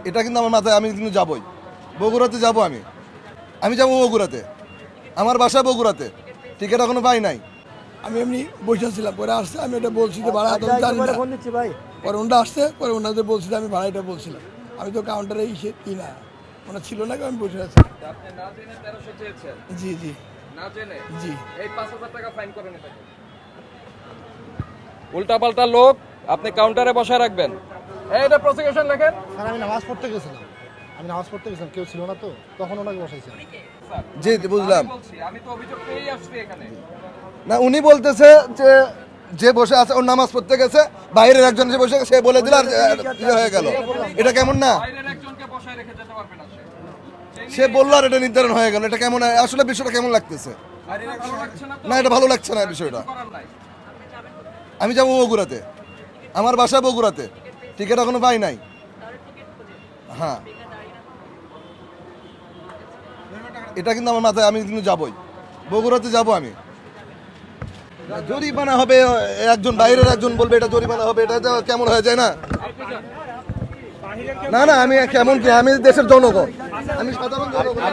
এটা কিন্তু আমার মাথায়, আমি কিন্তু যাবই, বগুড়াতে যাব। আমি যাবো বগুড়াতে, আমার বাসা বগুড়াতে, টিকিট এখনো পাই নাই। আমি এমনি বসেছিলাম, পরে আসছে, আমি এটা বলছি যে ভাড়া তো জানি না। পরে ওটা আসছে, পরে ওনাদের বলছি যে আমি ভাড়াটা বলছিলাম, আমি তো কাউন্টারে না, ওনা ছিল না, আমি বসে আছি। আপনি না জেনে 1300 চেয়েছেন, জি জি না জেনে জি। এই 5000 টাকা ফাইন করেন এটাকে। উল্টাপাল্টা লোক আপনি কাউন্টারে বসায় রাখবেন। এটা প্রসিকিউশন লেখেন। স্যার আমি নামাজ পড়তে গেছিলাম, কেউ ছিল না, তো তখন ওনাকে বসাইছে। জি বুঝলাম। আমি তো অভিযোগ পেয়েই আসছি এখানে। না, উনি বলতেছে যে যে বসে আছে ওর নামাজ পড়তে গেছে, বাইরের একজন যে বসে সে বলে দিল আর হয়ে গেল। এটা কেমন না? বাইরের একজনকে বসায় রেখে যেতে পারবে না সে বললো আর এটা নির্ধারণ হয়ে গেল। এটা কেমন? আসলে বিষয়টা কেমন লাগতেছে? ভালো লাগছে না তো? না, এটা ভালো লাগছে না বিষয়টা। করার নাই। আমি যাবো বগুড়াতে, আমার বাসা বগুড়াতে, টিকিট এখনো পাই নাই। হ্যাঁ, এটা কিন্তু আমার মাথায়, আমি কিন্তু যাবই, বগুড়াতে যাব। জরিমানা হবে, একজন বাইরের একজন বলবে এটা জরিমানা হবে, এটা তো কেমন হয়ে যায় না? না না, আমি কেমন কি? আমি দেশের জনগণ, আমি সাধারণ জনগণ।